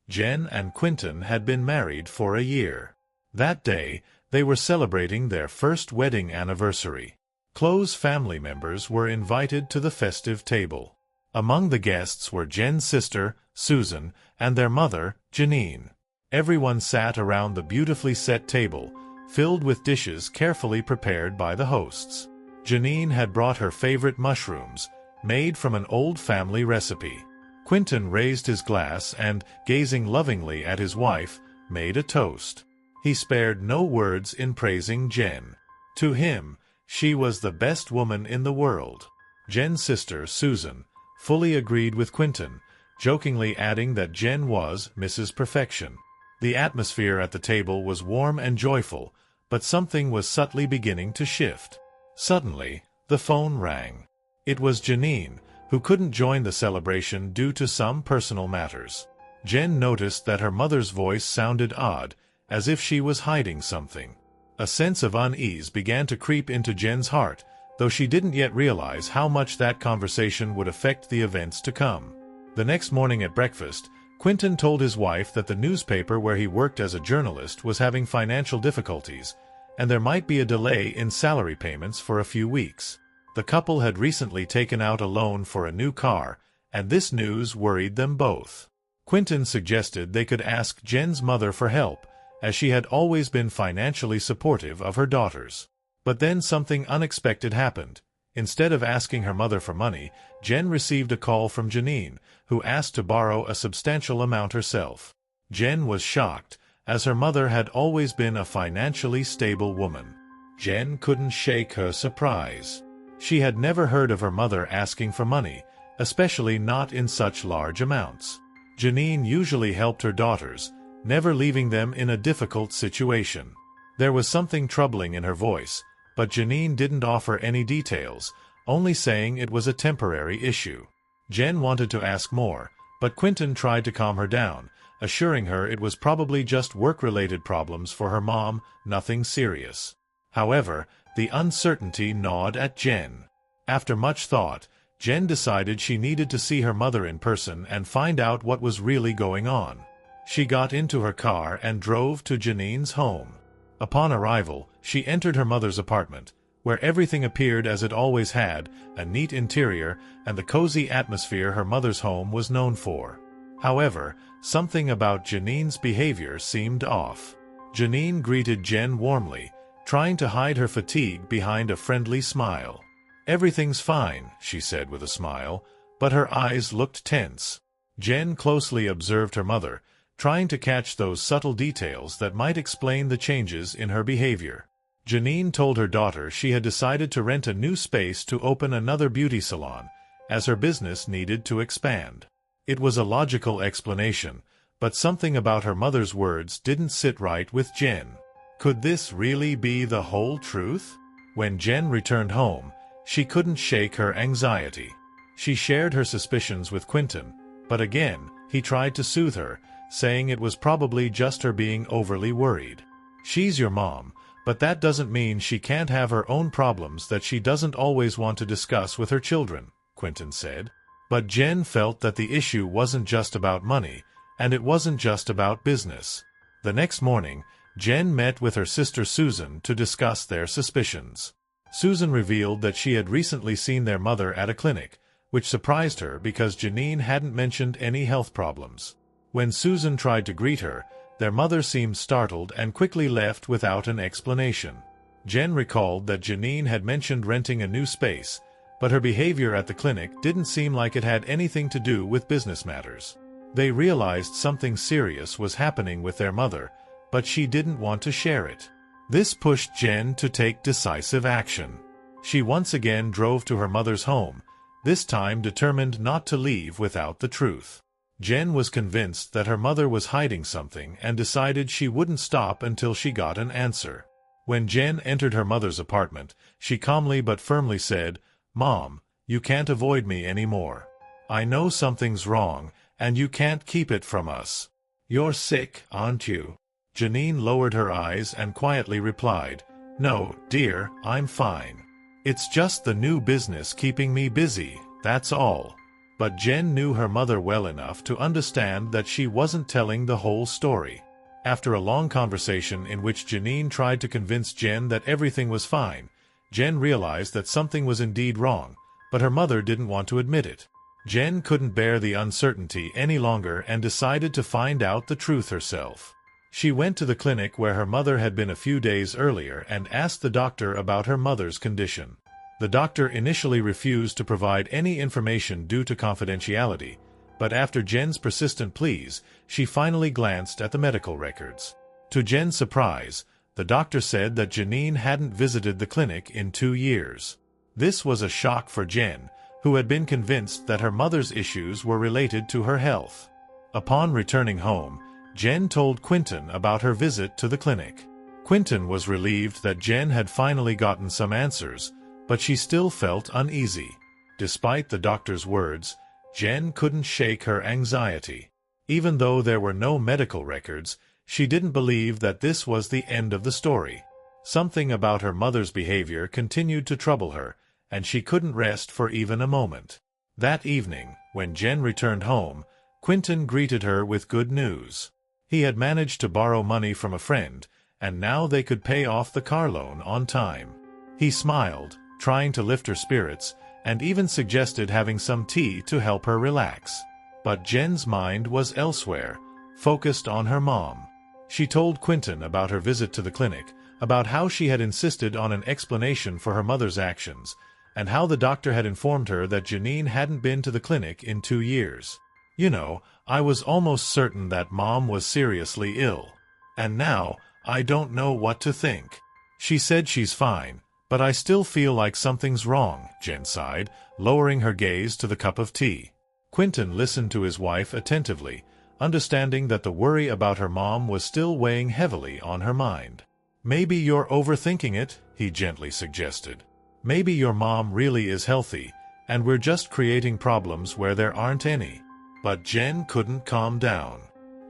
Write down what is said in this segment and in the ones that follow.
Jen and Quentin had been married for a year. That day, they were celebrating their first wedding anniversary. Close family members were invited to the festive table. Among the guests were Jen's sister, Susan, and their mother, Janine. Everyone sat around the beautifully set table, filled with dishes carefully prepared by the hosts. Janine had brought her favorite mushrooms, made from an old family recipe. Quentin raised his glass and, gazing lovingly at his wife, made a toast. He spared no words in praising Jen. To him, she was the best woman in the world. Jen's sister, Susan, fully agreed with Quentin, jokingly adding that Jen was Mrs. Perfection. The atmosphere at the table was warm and joyful, but something was subtly beginning to shift. Suddenly, the phone rang. It was Janine, who couldn't join the celebration due to some personal matters. Jen noticed that her mother's voice sounded odd, as if she was hiding something. A sense of unease began to creep into Jen's heart, though she didn't yet realize how much that conversation would affect the events to come. The next morning at breakfast, Quentin told his wife that the newspaper where he worked as a journalist was having financial difficulties, and there might be a delay in salary payments for a few weeks. The couple had recently taken out a loan for a new car, and this news worried them both. Quentin suggested they could ask Jen's mother for help, as she had always been financially supportive of her daughters. But then something unexpected happened. Instead of asking her mother for money, Jen received a call from Janine, who asked to borrow a substantial amount herself. Jen was shocked, as her mother had always been a financially stable woman. Jen couldn't shake her surprise. She had never heard of her mother asking for money, especially not in such large amounts. Janine usually helped her daughters, never leaving them in a difficult situation. There was something troubling in her voice, but Janine didn't offer any details, only saying it was a temporary issue. Jen wanted to ask more, but Quentin tried to calm her down, assuring her it was probably just work-related problems for her mom, nothing serious. However, the uncertainty gnawed at Jen. After much thought, Jen decided she needed to see her mother in person and find out what was really going on. She got into her car and drove to Janine's home. Upon arrival, she entered her mother's apartment, where everything appeared as it always had, a neat interior and the cozy atmosphere her mother's home was known for. However, something about Janine's behavior seemed off. Janine greeted Jen warmly, trying to hide her fatigue behind a friendly smile. "Everything's fine," she said with a smile, but her eyes looked tense. Jen closely observed her mother, trying to catch those subtle details that might explain the changes in her behavior. Janine told her daughter she had decided to rent a new space to open another beauty salon, as her business needed to expand. It was a logical explanation, but something about her mother's words didn't sit right with Jen. Could this really be the whole truth? When Jen returned home, she couldn't shake her anxiety. She shared her suspicions with Quentin, but again, he tried to soothe her, saying it was probably just her being overly worried. "She's your mom, but that doesn't mean she can't have her own problems that she doesn't always want to discuss with her children," Quentin said. But Jen felt that the issue wasn't just about money, and it wasn't just about business. The next morning, Jen met with her sister Susan to discuss their suspicions. Susan revealed that she had recently seen their mother at a clinic, which surprised her because Janine hadn't mentioned any health problems. When Susan tried to greet her, their mother seemed startled and quickly left without an explanation. Jen recalled that Janine had mentioned renting a new space, but her behavior at the clinic didn't seem like it had anything to do with business matters. They realized something serious was happening with their mother, but she didn't want to share it. This pushed Jen to take decisive action. She once again drove to her mother's home, this time determined not to leave without the truth. Jen was convinced that her mother was hiding something and decided she wouldn't stop until she got an answer. When Jen entered her mother's apartment, she calmly but firmly said, "Mom, you can't avoid me anymore. I know something's wrong, and you can't keep it from us. You're sick, aren't you?" Janine lowered her eyes and quietly replied, "No, dear, I'm fine. It's just the new business keeping me busy, that's all." But Jen knew her mother well enough to understand that she wasn't telling the whole story. After a long conversation in which Janine tried to convince Jen that everything was fine, Jen realized that something was indeed wrong, but her mother didn't want to admit it. Jen couldn't bear the uncertainty any longer and decided to find out the truth herself. She went to the clinic where her mother had been a few days earlier and asked the doctor about her mother's condition. The doctor initially refused to provide any information due to confidentiality, but after Jen's persistent pleas, she finally glanced at the medical records. To Jen's surprise, the doctor said that Janine hadn't visited the clinic in 2 years. This was a shock for Jen, who had been convinced that her mother's issues were related to her health. Upon returning home, Jen told Quentin about her visit to the clinic. Quentin was relieved that Jen had finally gotten some answers, but she still felt uneasy. Despite the doctor's words, Jen couldn't shake her anxiety. Even though there were no medical records, she didn't believe that this was the end of the story. Something about her mother's behavior continued to trouble her, and she couldn't rest for even a moment. That evening, when Jen returned home, Quentin greeted her with good news. He had managed to borrow money from a friend, and now they could pay off the car loan on time. He smiled, trying to lift her spirits, and even suggested having some tea to help her relax. But Jen's mind was elsewhere, focused on her mom. She told Quentin about her visit to the clinic, about how she had insisted on an explanation for her mother's actions, and how the doctor had informed her that Janine hadn't been to the clinic in 2 years. "You know, I was almost certain that Mom was seriously ill. And now, I don't know what to think. She said she's fine, but I still feel like something's wrong," Jen sighed, lowering her gaze to the cup of tea. Quentin listened to his wife attentively, understanding that the worry about her mom was still weighing heavily on her mind. "Maybe you're overthinking it," he gently suggested. "Maybe your mom really is healthy, and we're just creating problems where there aren't any." But Jen couldn't calm down.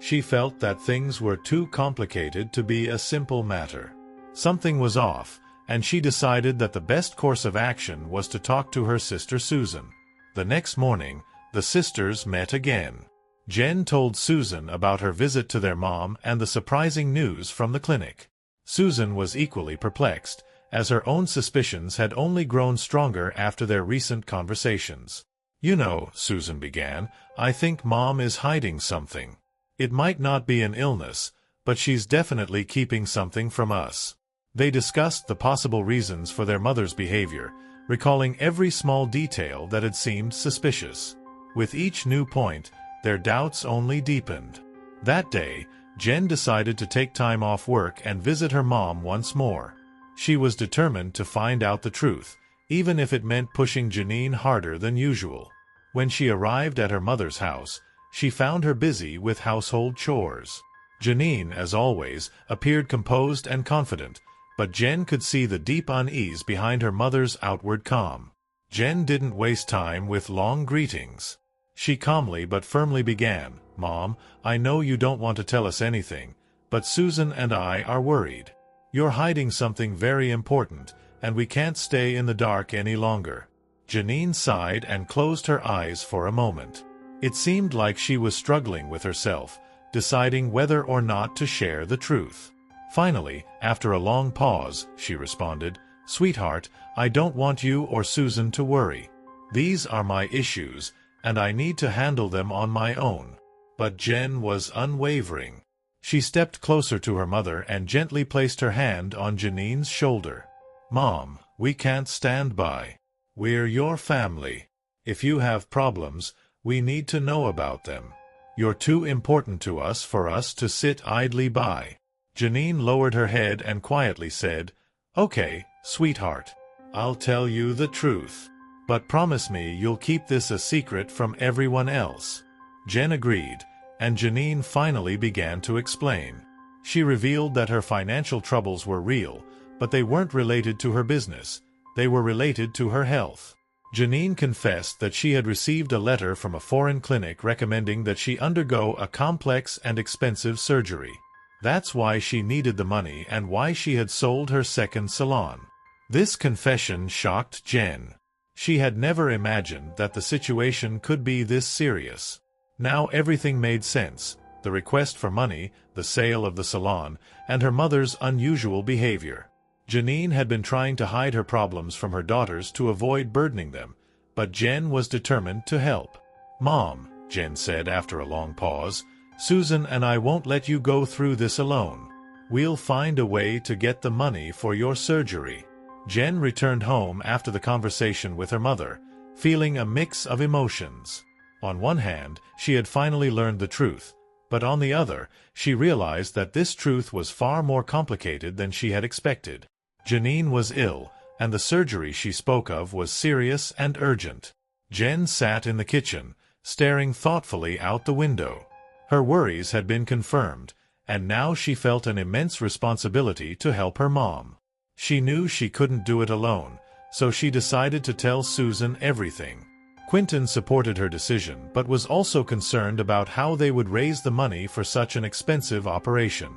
She felt that things were too complicated to be a simple matter. Something was off, and she decided that the best course of action was to talk to her sister Susan. The next morning, the sisters met again. Jen told Susan about her visit to their mom and the surprising news from the clinic. Susan was equally perplexed, as her own suspicions had only grown stronger after their recent conversations. "You know," Susan began, "I think Mom is hiding something. It might not be an illness, but she's definitely keeping something from us." They discussed the possible reasons for their mother's behavior, recalling every small detail that had seemed suspicious. With each new point, their doubts only deepened. That day, Jen decided to take time off work and visit her mom once more. She was determined to find out the truth, even if it meant pushing Janine harder than usual. When she arrived at her mother's house, she found her busy with household chores. Janine, as always, appeared composed and confident, but Jen could see the deep unease behind her mother's outward calm. Jen didn't waste time with long greetings. She calmly but firmly began, "Mom, I know you don't want to tell us anything, but Susan and I are worried. You're hiding something very important, and we can't stay in the dark any longer." Janine sighed and closed her eyes for a moment. It seemed like she was struggling with herself, deciding whether or not to share the truth. Finally, after a long pause, she responded, "Sweetheart, I don't want you or Susan to worry. These are my issues, and I need to handle them on my own." But Jen was unwavering. She stepped closer to her mother and gently placed her hand on Janine's shoulder. "Mom, we can't stand by. We're your family. If you have problems, we need to know about them. You're too important to us for us to sit idly by." Janine lowered her head and quietly said, "Okay, sweetheart. I'll tell you the truth. But promise me you'll keep this a secret from everyone else." Jen agreed, and Janine finally began to explain. She revealed that her financial troubles were real, but they weren't related to her business. They were related to her health. Janine confessed that she had received a letter from a foreign clinic recommending that she undergo a complex and expensive surgery. That's why she needed the money and why she had sold her second salon. This confession shocked Jen. She had never imagined that the situation could be this serious. Now everything made sense: the request for money, the sale of the salon, and her mother's unusual behavior. Janine had been trying to hide her problems from her daughters to avoid burdening them, but Jen was determined to help. "Mom," Jen said after a long pause, "Susan and I won't let you go through this alone. We'll find a way to get the money for your surgery." Jen returned home after the conversation with her mother, feeling a mix of emotions. On one hand, she had finally learned the truth, but on the other, she realized that this truth was far more complicated than she had expected. Janine was ill, and the surgery she spoke of was serious and urgent. Jen sat in the kitchen, staring thoughtfully out the window. Her worries had been confirmed, and now she felt an immense responsibility to help her mom. She knew she couldn't do it alone, so she decided to tell Susan everything. Quentin supported her decision but was also concerned about how they would raise the money for such an expensive operation.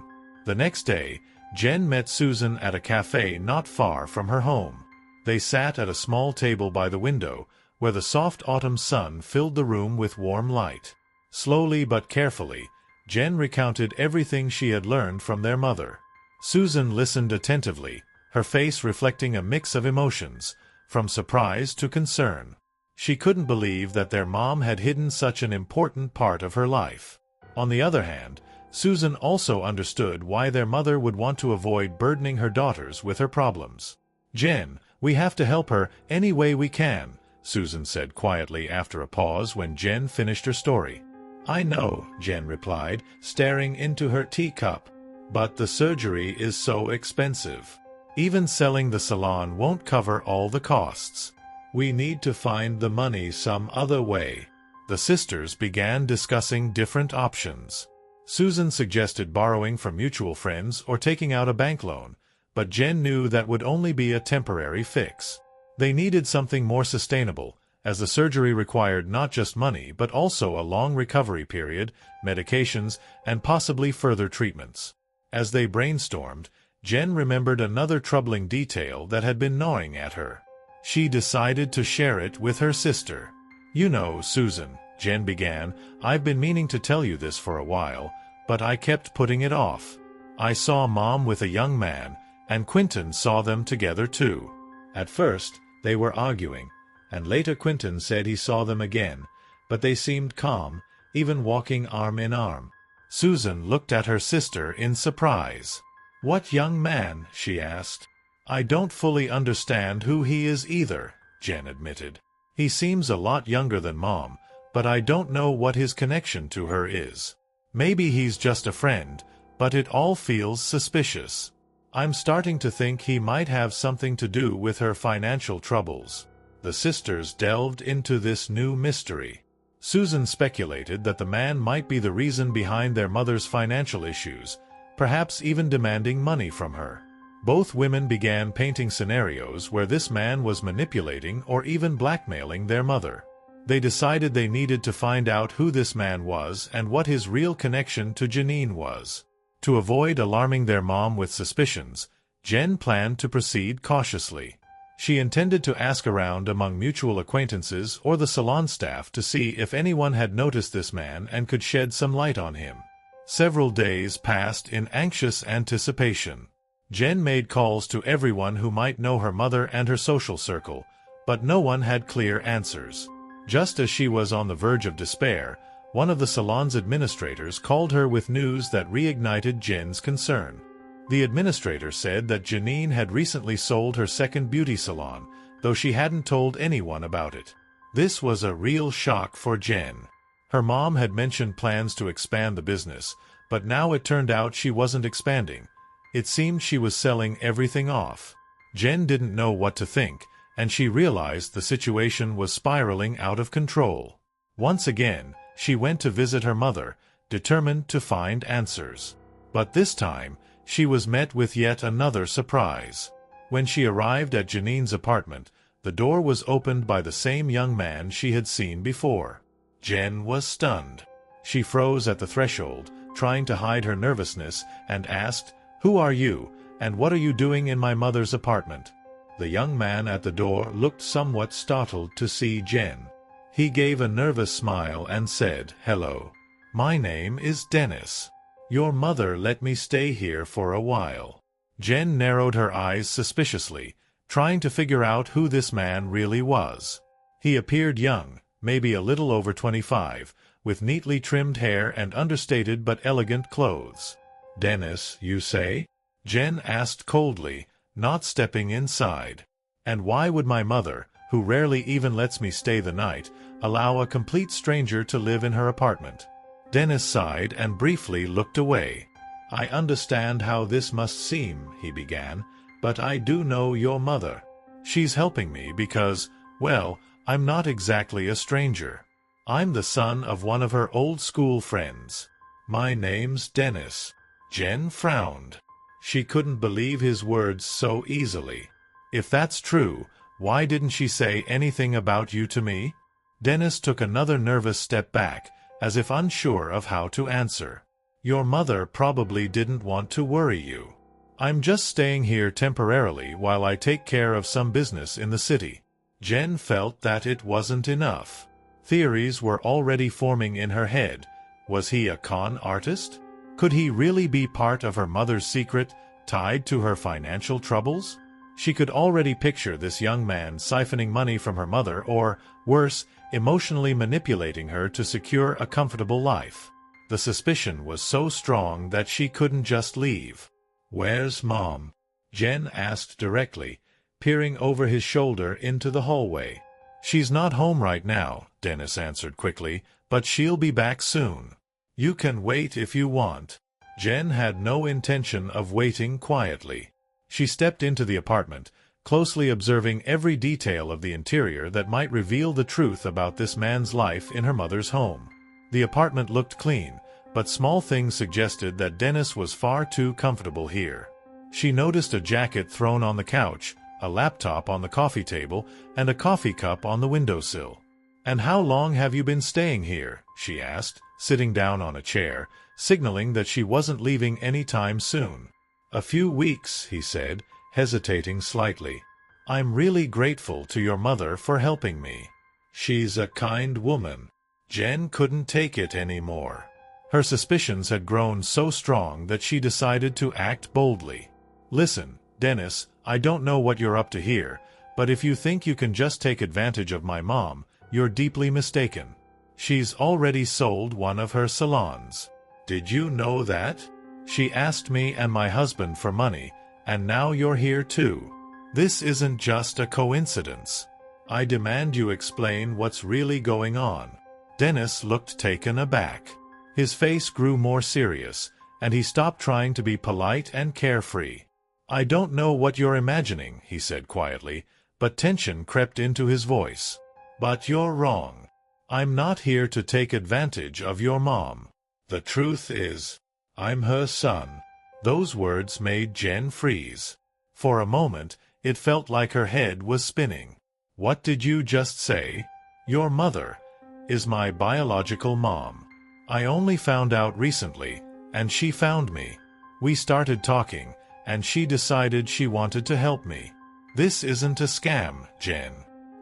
The next day, Jen met Susan at a cafe not far from her home. They sat at a small table by the window, where the soft autumn sun filled the room with warm light. Slowly but carefully, Jen recounted everything she had learned from their mother. Susan listened attentively, her face reflecting a mix of emotions, from surprise to concern. She couldn't believe that their mom had hidden such an important part of her life. On the other hand, Susan also understood why their mother would want to avoid burdening her daughters with her problems. "Jen, we have to help her any way we can," Susan said quietly after a pause when Jen finished her story. "I know," Jen replied, staring into her teacup. "But the surgery is so expensive. Even selling the salon won't cover all the costs. We need to find the money some other way." The sisters began discussing different options. Susan suggested borrowing from mutual friends or taking out a bank loan, but Jen knew that would only be a temporary fix. They needed something more sustainable, as the surgery required not just money but also a long recovery period, medications, and possibly further treatments. As they brainstormed, Jen remembered another troubling detail that had been gnawing at her. She decided to share it with her sister. "You know, Susan," Jen began, "I've been meaning to tell you this for a while, but I kept putting it off. I saw Mom with a young man, and Quentin saw them together too. At first, they were arguing, and later Quentin said he saw them again, but they seemed calm, even walking arm in arm." Susan looked at her sister in surprise. "What young man?" she asked. "I don't fully understand who he is either," Jen admitted. "He seems a lot younger than Mom, but I don't know what his connection to her is. Maybe he's just a friend, but it all feels suspicious. I'm starting to think he might have something to do with her financial troubles." The sisters delved into this new mystery. Susan speculated that the man might be the reason behind their mother's financial issues, perhaps even demanding money from her. Both women began painting scenarios where this man was manipulating or even blackmailing their mother. They decided they needed to find out who this man was and what his real connection to Janine was. To avoid alarming their mom with suspicions, Jen planned to proceed cautiously. She intended to ask around among mutual acquaintances or the salon staff to see if anyone had noticed this man and could shed some light on him. Several days passed in anxious anticipation. Jen made calls to everyone who might know her mother and her social circle, but no one had clear answers. Just as she was on the verge of despair, one of the salon's administrators called her with news that reignited Jen's concern. The administrator said that Janine had recently sold her second beauty salon, though she hadn't told anyone about it. This was a real shock for Jen. Her mom had mentioned plans to expand the business, but now it turned out she wasn't expanding. It seemed she was selling everything off. Jen didn't know what to think, and she realized the situation was spiraling out of control. Once again, she went to visit her mother, determined to find answers. But this time, she was met with yet another surprise. When she arrived at Janine's apartment, the door was opened by the same young man she had seen before. Jen was stunned. She froze at the threshold, trying to hide her nervousness, and asked, "Who are you, and what are you doing in my mother's apartment?" The young man at the door looked somewhat startled to see Jen. He gave a nervous smile and said, "Hello. My name is Dennis. Your mother let me stay here for a while." Jen narrowed her eyes suspiciously, trying to figure out who this man really was. He appeared young, maybe a little over 25, with neatly trimmed hair and understated but elegant clothes. "Dennis, you say?" Jen asked coldly, not stepping inside. "And why would my mother, who rarely even lets me stay the night, allow a complete stranger to live in her apartment?" Dennis sighed and briefly looked away. "I understand how this must seem," he began, "but I do know your mother. She's helping me because, well, I'm not exactly a stranger. I'm the son of one of her old school friends. My name's Dennis." Jen frowned. She couldn't believe his words so easily. "If that's true, why didn't she say anything about you to me?" Dennis took another nervous step back, as if unsure of how to answer. "Your mother probably didn't want to worry you. I'm just staying here temporarily while I take care of some business in the city." Jen felt that it wasn't enough. Theories were already forming in her head. Was he a con artist? Could he really be part of her mother's secret, tied to her financial troubles? She could already picture this young man siphoning money from her mother or, worse, emotionally manipulating her to secure a comfortable life. The suspicion was so strong that she couldn't just leave. "Where's Mom?" Jen asked directly, peering over his shoulder into the hallway. "She's not home right now," Dennis answered quickly, "but she'll be back soon. You can wait if you want." Jen had no intention of waiting quietly. She stepped into the apartment, closely observing every detail of the interior that might reveal the truth about this man's life in her mother's home. The apartment looked clean, but small things suggested that Dennis was far too comfortable here. She noticed a jacket thrown on the couch, a laptop on the coffee table, and a coffee cup on the windowsill. "And how long have you been staying here?" she asked, sitting down on a chair, signaling that she wasn't leaving any time soon. "A few weeks," he said, hesitating slightly. "I'm really grateful to your mother for helping me. She's a kind woman." Jen couldn't take it anymore. Her suspicions had grown so strong that she decided to act boldly. "Listen, Dennis, I don't know what you're up to here, but if you think you can just take advantage of my mom, you're deeply mistaken. She's already sold one of her salons." "Did you know that?" "She asked me and my husband for money, and now you're here too. This isn't just a coincidence. I demand you explain what's really going on." Dennis looked taken aback. His face grew more serious, and he stopped trying to be polite and carefree. "I don't know what you're imagining," he said quietly, but tension crept into his voice. "But you're wrong. I'm not here to take advantage of your mom. The truth is, I'm her son." Those words made Jen freeze. For a moment, it felt like her head was spinning. "What did you just say?" "Your mother is my biological mom. I only found out recently, and she found me. We started talking, and she decided she wanted to help me. This isn't a scam, Jen.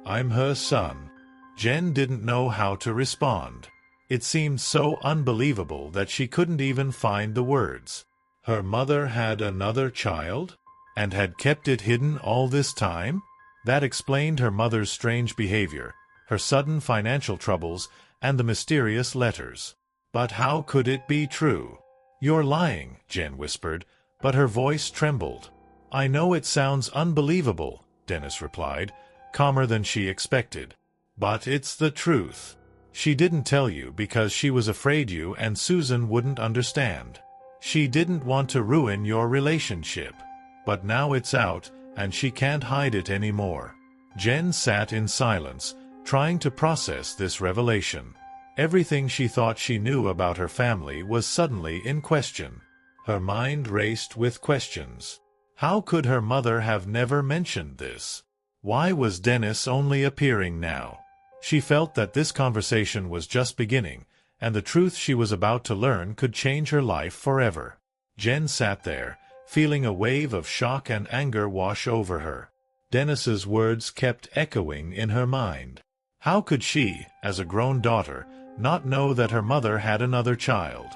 I'm her son." Jen didn't know how to respond. It seemed so unbelievable that she couldn't even find the words. Her mother had another child? And had kept it hidden all this time? That explained her mother's strange behavior, her sudden financial troubles, and the mysterious letters. But how could it be true? "You're lying," Jen whispered, but her voice trembled. "I know it sounds unbelievable," Dennis replied, calmer than she expected. "But it's the truth. She didn't tell you because she was afraid you and Susan wouldn't understand. She didn't want to ruin your relationship. But now it's out, and she can't hide it anymore." Jen sat in silence, trying to process this revelation. Everything she thought she knew about her family was suddenly in question. Her mind raced with questions. How could her mother have never mentioned this? Why was Dennis only appearing now? She felt that this conversation was just beginning, and the truth she was about to learn could change her life forever. Jen sat there, feeling a wave of shock and anger wash over her. Dennis's words kept echoing in her mind. How could she, as a grown daughter, not know that her mother had another child?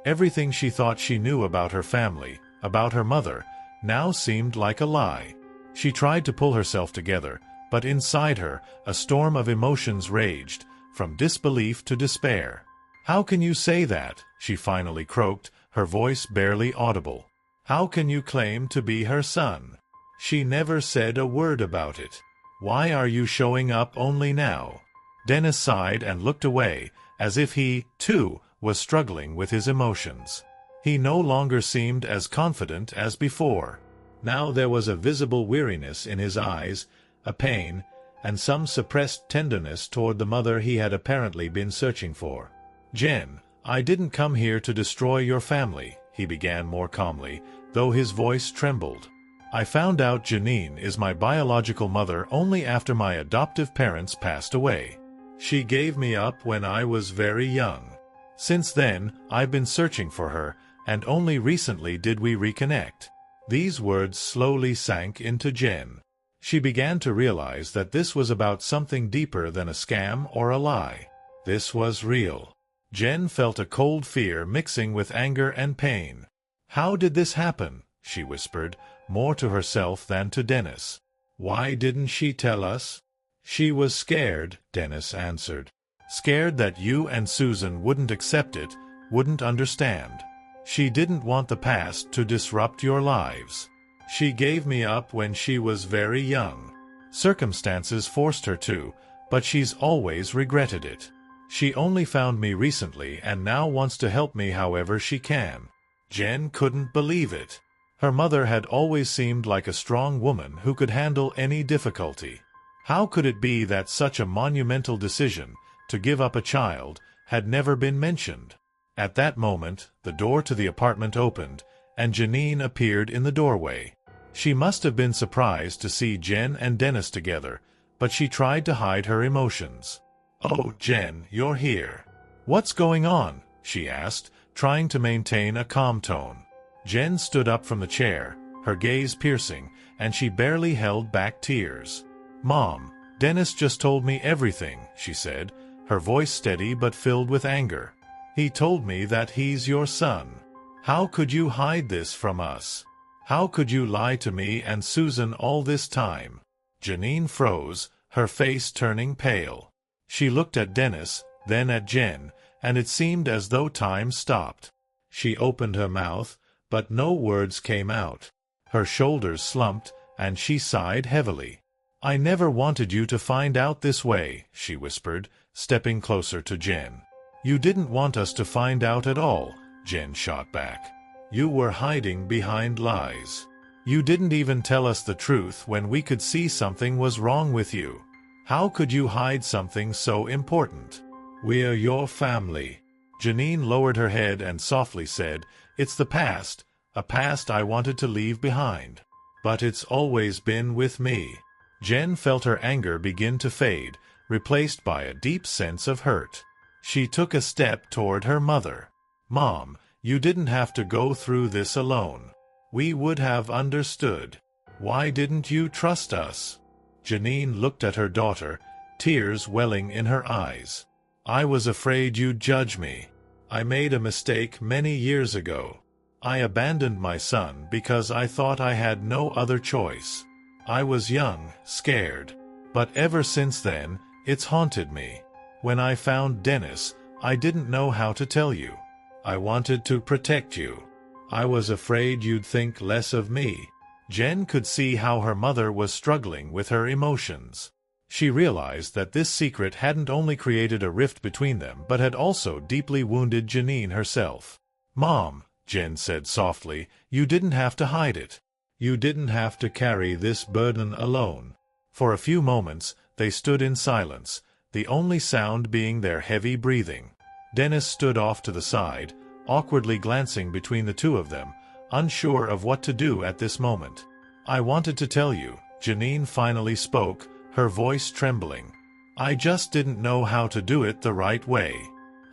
Everything she thought she knew about her family, about her mother, now seemed like a lie. She tried to pull herself together, but inside her, a storm of emotions raged, from disbelief to despair. "How can you say that?" she finally croaked, her voice barely audible. "How can you claim to be her son? She never said a word about it. Why are you showing up only now?" Dennis sighed and looked away, as if he, too, was struggling with his emotions. He no longer seemed as confident as before. Now there was a visible weariness in his eyes, a pain, and some suppressed tenderness toward the mother he had apparently been searching for. "Jen, I didn't come here to destroy your family," he began more calmly, though his voice trembled. "I found out Janine is my biological mother only after my adoptive parents passed away. She gave me up when I was very young. Since then, I've been searching for her, and only recently did we reconnect." These words slowly sank into Jen. She began to realize that this was about something deeper than a scam or a lie. This was real. Jen felt a cold fear mixing with anger and pain. "How did this happen?" she whispered, more to herself than to Dennis. "Why didn't she tell us?" "She was scared," Dennis answered. "Scared that you and Susan wouldn't accept it, wouldn't understand. She didn't want the past to disrupt your lives. She gave me up when she was very young. Circumstances forced her to, but she's always regretted it. She only found me recently and now wants to help me however she can." Jen couldn't believe it. Her mother had always seemed like a strong woman who could handle any difficulty. How could it be that such a monumental decision, to give up a child, had never been mentioned? At that moment, the door to the apartment opened, and Janine appeared in the doorway. She must have been surprised to see Jen and Dennis together, but she tried to hide her emotions. "Oh, Jen, you're here. What's going on?" she asked, trying to maintain a calm tone. Jen stood up from the chair, her gaze piercing, and she barely held back tears. "Mom, Dennis just told me everything," she said, her voice steady but filled with anger. "He told me that he's your son. How could you hide this from us? How could you lie to me and Susan all this time?" Janine froze, her face turning pale. She looked at Dennis, then at Jen, and it seemed as though time stopped. She opened her mouth, but no words came out. Her shoulders slumped, and she sighed heavily. "I never wanted you to find out this way," she whispered, stepping closer to Jen. "You didn't want us to find out at all," Jen shot back. "You were hiding behind lies. You didn't even tell us the truth when we could see something was wrong with you. How could you hide something so important? We're your family." Janine lowered her head and softly said, "It's the past, a past I wanted to leave behind. But it's always been with me." Jen felt her anger begin to fade, replaced by a deep sense of hurt. She took a step toward her mother. "Mom, you didn't have to go through this alone. We would have understood. Why didn't you trust us?" Janine looked at her daughter, tears welling in her eyes. "I was afraid you'd judge me. I made a mistake many years ago. I abandoned my son because I thought I had no other choice. I was young, scared. But ever since then, it's haunted me. When I found Dennis, I didn't know how to tell you. I wanted to protect you. I was afraid you'd think less of me." Jen could see how her mother was struggling with her emotions. She realized that this secret hadn't only created a rift between them but had also deeply wounded Janine herself. "Mom," Jen said softly, "you didn't have to hide it. You didn't have to carry this burden alone." For a few moments, they stood in silence, the only sound being their heavy breathing. Dennis stood off to the side, awkwardly glancing between the two of them, unsure of what to do at this moment. "I wanted to tell you," Janine finally spoke, her voice trembling. "I just didn't know how to do it the right way.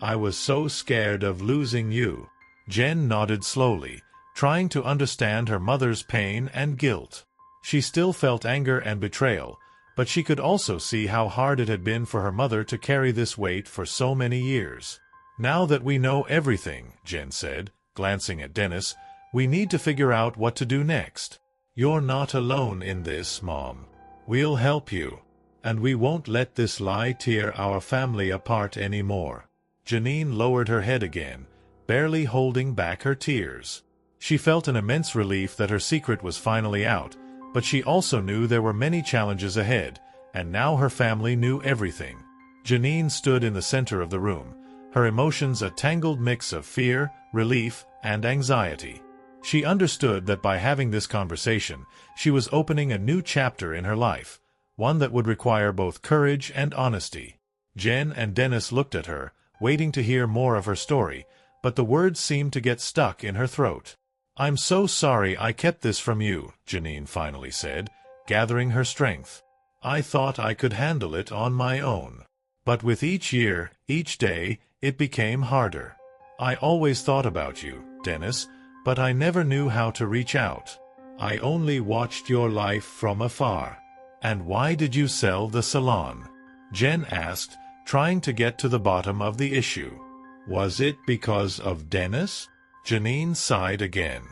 I was so scared of losing you." Jen nodded slowly, trying to understand her mother's pain and guilt. She still felt anger and betrayal, but she could also see how hard it had been for her mother to carry this weight for so many years. "Now that we know everything," Jen said, glancing at Dennis, "we need to figure out what to do next." "You're not alone in this, Mom. We'll help you. And we won't let this lie tear our family apart anymore." Janine lowered her head again, barely holding back her tears. She felt an immense relief that her secret was finally out, but she also knew there were many challenges ahead, and now her family knew everything. Janine stood in the center of the room, her emotions a tangled mix of fear, relief, and anxiety. She understood that by having this conversation, she was opening a new chapter in her life, one that would require both courage and honesty. Jen and Dennis looked at her, waiting to hear more of her story, but the words seemed to get stuck in her throat. "I'm so sorry I kept this from you," Janine finally said, gathering her strength. "I thought I could handle it on my own. But with each year, each day, it became harder. I always thought about you, Dennis, but I never knew how to reach out. I only watched your life from afar." "And why did you sell the salon?" Jen asked, trying to get to the bottom of the issue. "Was it because of Dennis?" Janine sighed again.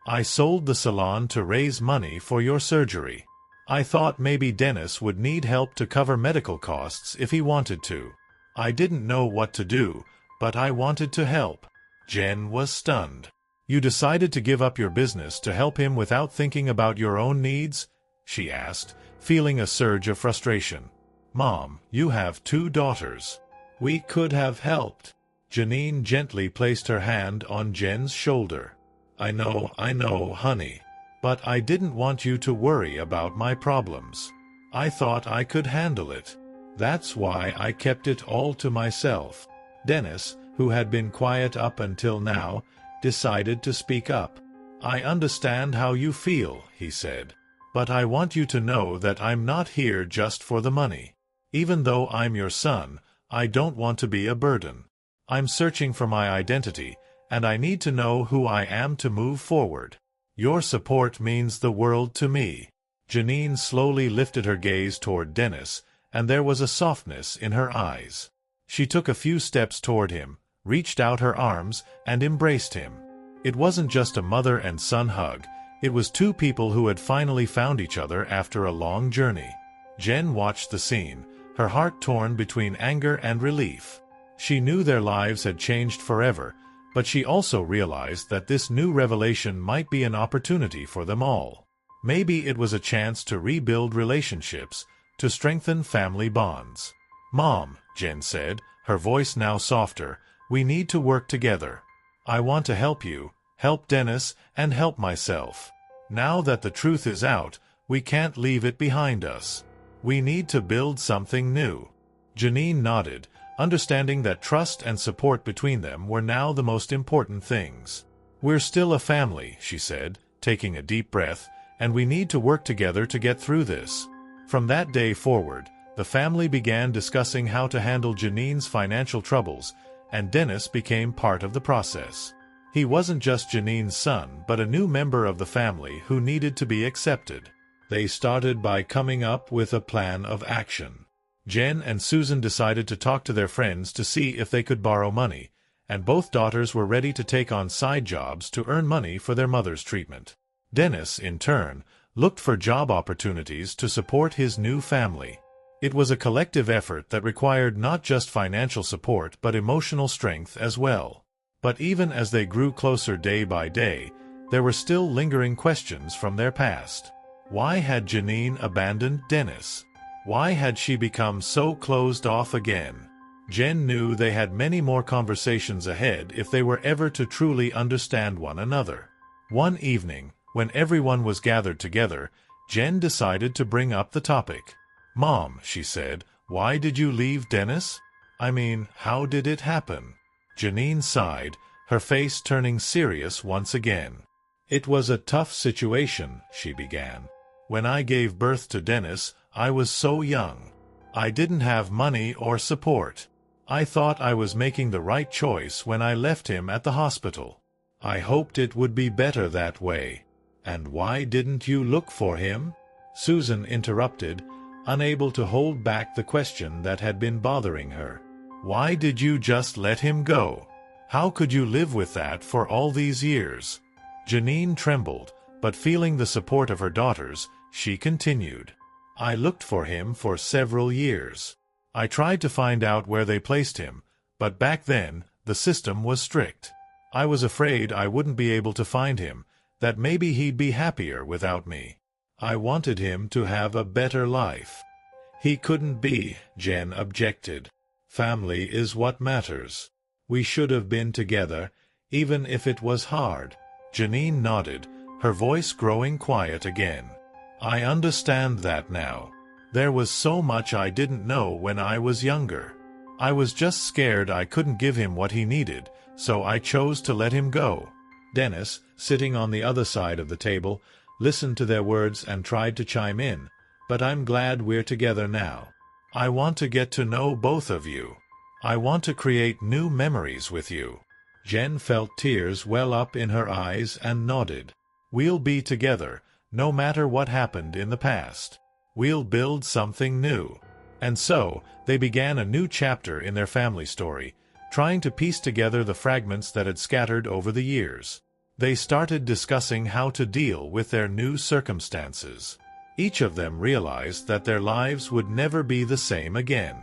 "I sold the salon to raise money for your surgery. I thought maybe Dennis would need help to cover medical costs if he wanted to. I didn't know what to do, but I wanted to help." Jen was stunned. "You decided to give up your business to help him without thinking about your own needs?" she asked, feeling a surge of frustration. "Mom, you have 2 daughters. We could have helped." Janine gently placed her hand on Jen's shoulder. I know, honey. But I didn't want you to worry about my problems. I thought I could handle it. That's why I kept it all to myself." Dennis, who had been quiet up until now, decided to speak up. "I understand how you feel," he said. "But I want you to know that I'm not here just for the money. Even though I'm your son, I don't want to be a burden. I'm searching for my identity, and I need to know who I am to move forward. Your support means the world to me." Janine slowly lifted her gaze toward Dennis, and there was a softness in her eyes. She took a few steps toward him, reached out her arms, and embraced him. It wasn't just a mother and son hug, it was 2 people who had finally found each other after a long journey. Jen watched the scene, her heart torn between anger and relief. She knew their lives had changed forever, but she also realized that this new revelation might be an opportunity for them all. Maybe it was a chance to rebuild relationships, to strengthen family bonds. "Mom," Jen said, her voice now softer, "we need to work together. I want to help you, help Dennis, and help myself. Now that the truth is out, we can't leave it behind us. We need to build something new." Janine nodded, understanding that trust and support between them were now the most important things. "We're still a family," she said, taking a deep breath, "and we need to work together to get through this." From that day forward, the family began discussing how to handle Janine's financial troubles, and Dennis became part of the process. He wasn't just Janine's son, but a new member of the family who needed to be accepted. They started by coming up with a plan of action. Jen and Susan decided to talk to their friends to see if they could borrow money, and both daughters were ready to take on side jobs to earn money for their mother's treatment. Dennis, in turn, looked for job opportunities to support his new family. It was a collective effort that required not just financial support but emotional strength as well. But even as they grew closer day by day, there were still lingering questions from their past. Why had Janine abandoned Dennis? Why had she become so closed off again? Jen knew they had many more conversations ahead if they were ever to truly understand one another. One evening, when everyone was gathered together, Jen decided to bring up the topic. "Mom," she said, "why did you leave Dennis? I mean, how did it happen?" Janine sighed, her face turning serious once again. "It was a tough situation," she began. "When I gave birth to Dennis, I was so young. I didn't have money or support. I thought I was making the right choice when I left him at the hospital. I hoped it would be better that way." "And why didn't you look for him?" Susan interrupted, unable to hold back the question that had been bothering her. Why did you just let him go? How could you live with that for all these years? Janine trembled, but feeling the support of her daughters, she continued. I looked for him for several years. I tried to find out where they placed him, but back then, the system was strict. I was afraid I wouldn't be able to find him, that maybe he'd be happier without me. I wanted him to have a better life. He couldn't be, Jen objected. Family is what matters. We should have been together, even if it was hard. Janine nodded, her voice growing quiet again. I understand that now. There was so much I didn't know when I was younger. I was just scared I couldn't give him what he needed, so I chose to let him go. Dennis, sitting on the other side of the table, listened to their words and tried to chime in, but I'm glad we're together now. I want to get to know both of you. I want to create new memories with you. Jen felt tears well up in her eyes and nodded. We'll be together, no matter what happened in the past. We'll build something new. And so, they began a new chapter in their family story, trying to piece together the fragments that had scattered over the years. They started discussing how to deal with their new circumstances. Each of them realized that their lives would never be the same again.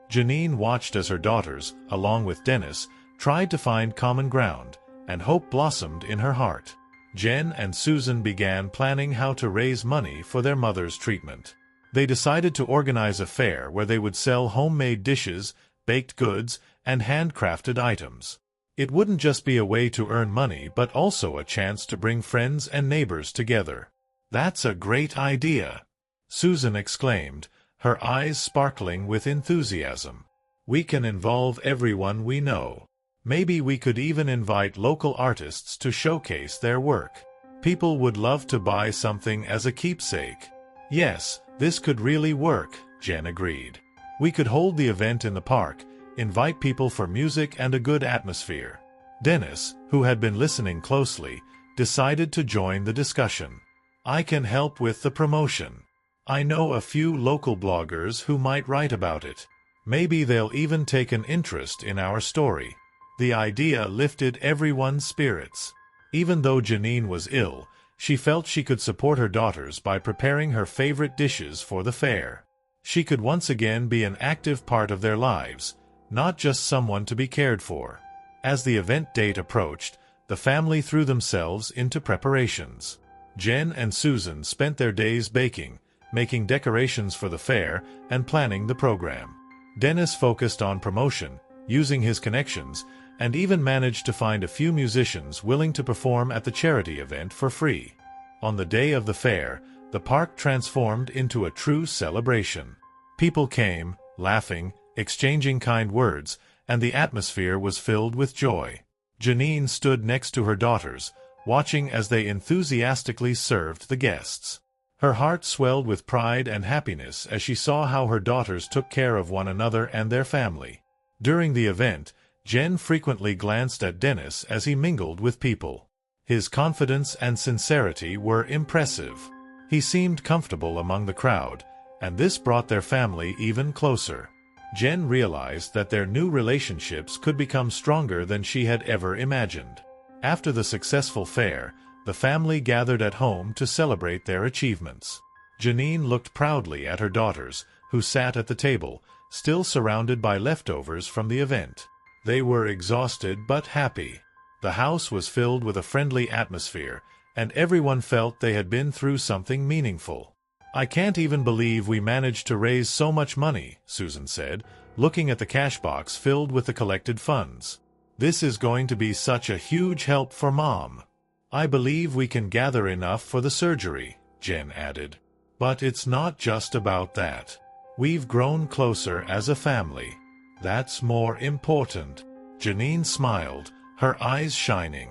Janine watched as her daughters, along with Dennis, tried to find common ground, and hope blossomed in her heart. Jen and Susan began planning how to raise money for their mother's treatment. They decided to organize a fair where they would sell homemade dishes, baked goods, and handcrafted items. It wouldn't just be a way to earn money but also a chance to bring friends and neighbors together. That's a great idea, Susan exclaimed, her eyes sparkling with enthusiasm. We can involve everyone we know. Maybe we could even invite local artists to showcase their work. People would love to buy something as a keepsake. Yes, this could really work, Jen agreed. We could hold the event in the park, invite people for music and a good atmosphere. Dennis, who had been listening closely, decided to join the discussion. I can help with the promotion. I know a few local bloggers who might write about it. Maybe they'll even take an interest in our story. The idea lifted everyone's spirits. Even though Janine was ill, she felt she could support her daughters by preparing her favorite dishes for the fair. She could once again be an active part of their lives, not just someone to be cared for. As the event date approached, the family threw themselves into preparations. Jen and Susan spent their days baking, making decorations for the fair, and planning the program. Dennis focused on promotion, using his connections, and even managed to find a few musicians willing to perform at the charity event for free. On the day of the fair, the park transformed into a true celebration. People came, laughing, exchanging kind words, and the atmosphere was filled with joy. Janine stood next to her daughters, watching as they enthusiastically served the guests. Her heart swelled with pride and happiness as she saw how her daughters took care of one another and their family. During the event, Jen frequently glanced at Dennis as he mingled with people. His confidence and sincerity were impressive. He seemed comfortable among the crowd, and this brought their family even closer. Jen realized that their new relationships could become stronger than she had ever imagined. After the successful fair, the family gathered at home to celebrate their achievements. Janine looked proudly at her daughters, who sat at the table, still surrounded by leftovers from the event. They were exhausted but happy. The house was filled with a friendly atmosphere, and everyone felt they had been through something meaningful. I can't even believe we managed to raise so much money, Susan said, looking at the cash box filled with the collected funds. This is going to be such a huge help for Mom. I believe we can gather enough for the surgery, Jen added. But it's not just about that. We've grown closer as a family. That's more important. Janine smiled, her eyes shining.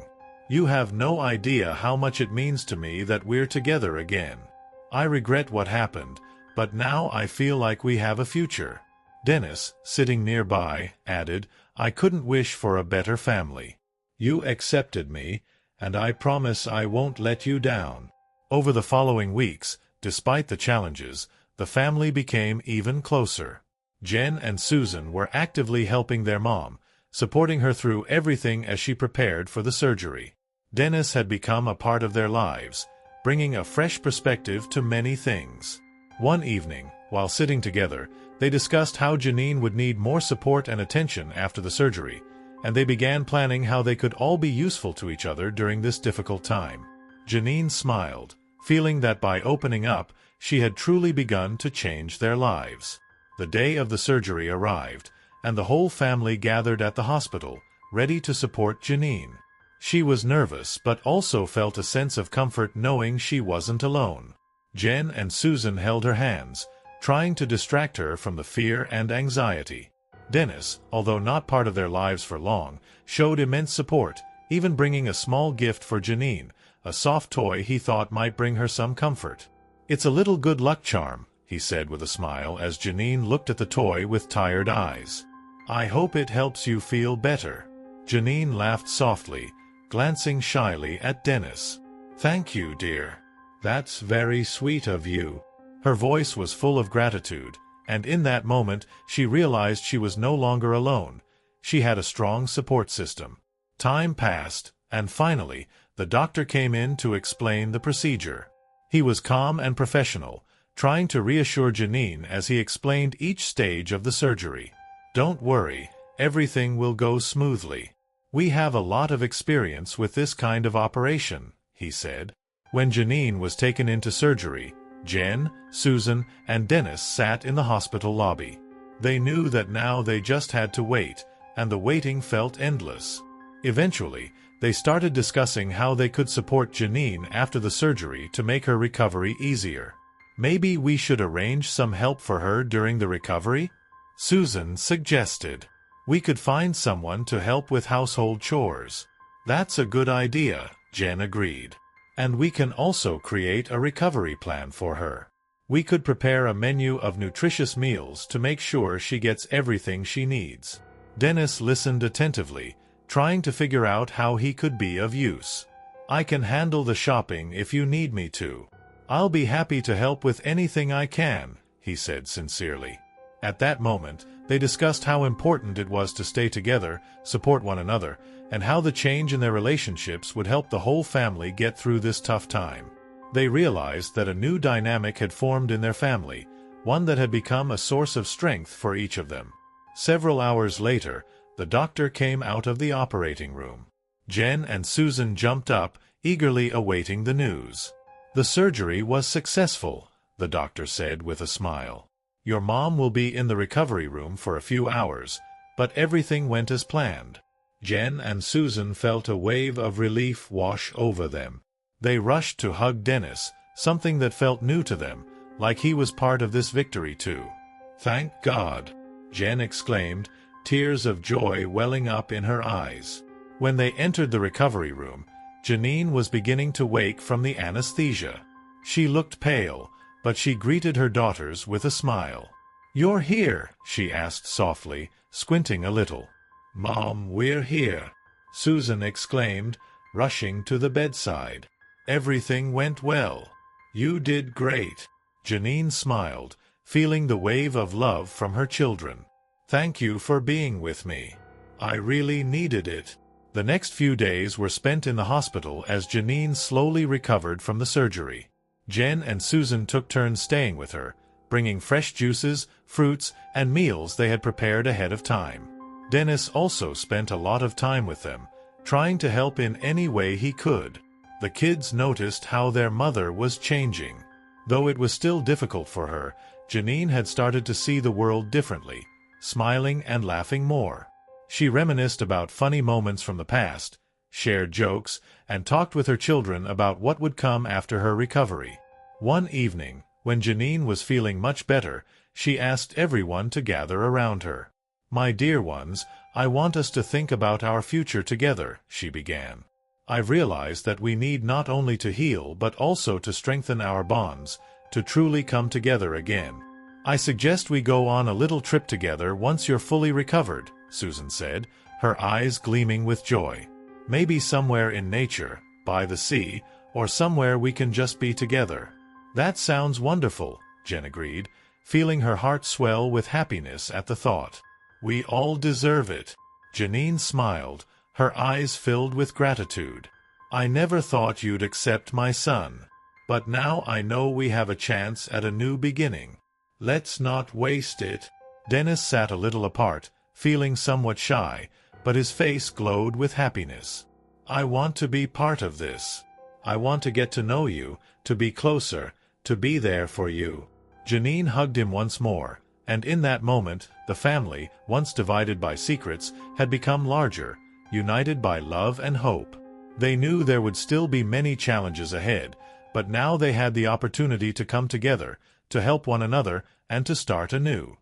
You have no idea how much it means to me that we're together again. I regret what happened, but now I feel like we have a future. Dennis, sitting nearby, added, I couldn't wish for a better family. You accepted me, and I promise I won't let you down. Over the following weeks, Despite the challenges, the family became even closer. Jen and Susan were actively helping their mom, supporting her through everything as she prepared for the surgery. Dennis had become a part of their lives, bringing a fresh perspective to many things. One evening, while sitting together, they discussed how Janine would need more support and attention after the surgery, and they began planning how they could all be useful to each other during this difficult time. Janine smiled, feeling that by opening up, she had truly begun to change their lives. The day of the surgery arrived, and the whole family gathered at the hospital, ready to support Janine. She was nervous but also felt a sense of comfort knowing she wasn't alone. Jen and Susan held her hands, trying to distract her from the fear and anxiety. Dennis, although not part of their lives for long, showed immense support, even bringing a small gift for Janine, a soft toy he thought might bring her some comfort. "It's a little good luck charm," he said with a smile as Janine looked at the toy with tired eyes. "I hope it helps you feel better." Janine laughed softly, glancing shyly at Dennis. "Thank you, dear. That's very sweet of you." Her voice was full of gratitude, and in that moment she realized she was no longer alone. She had a strong support system. Time passed, and finally, the doctor came in to explain the procedure. He was calm and professional, trying to reassure Janine as he explained each stage of the surgery. "Don't worry, everything will go smoothly. We have a lot of experience with this kind of operation," he said. When Janine was taken into surgery, Jen, Susan, and Dennis sat in the hospital lobby. They knew that now they just had to wait, and the waiting felt endless. Eventually, they started discussing how they could support Janine after the surgery to make her recovery easier. "Maybe we should arrange some help for her during the recovery?" Susan suggested. "We could find someone to help with household chores." "That's a good idea," Jen agreed. "And we can also create a recovery plan for her. We could prepare a menu of nutritious meals to make sure she gets everything she needs." Dennis listened attentively, trying to figure out how he could be of use. "I can handle the shopping if you need me to. I'll be happy to help with anything I can," he said sincerely. At that moment, they discussed how important it was to stay together, support one another, and how the change in their relationships would help the whole family get through this tough time. They realized that a new dynamic had formed in their family, one that had become a source of strength for each of them. Several hours later, the doctor came out of the operating room. Jen and Susan jumped up, eagerly awaiting the news. "The surgery was successful," the doctor said with a smile. "Your mom will be in the recovery room for a few hours, but everything went as planned." Jen and Susan felt a wave of relief wash over them. They rushed to hug Dennis, something that felt new to them, like he was part of this victory too. "Thank God!" Jen exclaimed, tears of joy welling up in her eyes. When they entered the recovery room, Janine was beginning to wake from the anesthesia. She looked pale, but she greeted her daughters with a smile. "You're here?" she asked softly, squinting a little. "Mom, we're here," Susan exclaimed, rushing to the bedside. "Everything went well. You did great." Janine smiled, feeling the wave of love from her children. "Thank you for being with me. I really needed it." The next few days were spent in the hospital as Janine slowly recovered from the surgery. Jen and Susan took turns staying with her, bringing fresh juices, fruits, and meals they had prepared ahead of time. Dennis also spent a lot of time with them, trying to help in any way he could. The kids noticed how their mother was changing. Though it was still difficult for her, Janine had started to see the world differently, smiling and laughing more. She reminisced about funny moments from the past, shared jokes, and talked with her children about what would come after her recovery. One evening, when Janine was feeling much better, she asked everyone to gather around her. "My dear ones, I want us to think about our future together," she began. "I've realized that we need not only to heal but also to strengthen our bonds, to truly come together again. I suggest we go on a little trip together once you're fully recovered," Susan said, her eyes gleaming with joy. "Maybe somewhere in nature, by the sea, or somewhere we can just be together." That sounds wonderful, Jen agreed, feeling her heart swell with happiness at the thought. We all deserve it. Janine smiled, her eyes filled with gratitude. I never thought you'd accept my son. But now I know we have a chance at a new beginning. Let's not waste it. Dennis sat a little apart, feeling somewhat shy, but his face glowed with happiness. I want to be part of this. I want to get to know you, to be closer, to be there for you. Janine hugged him once more, and in that moment, the family, once divided by secrets, had become larger, united by love and hope. They knew there would still be many challenges ahead, but now they had the opportunity to come together, to help one another, and to start anew.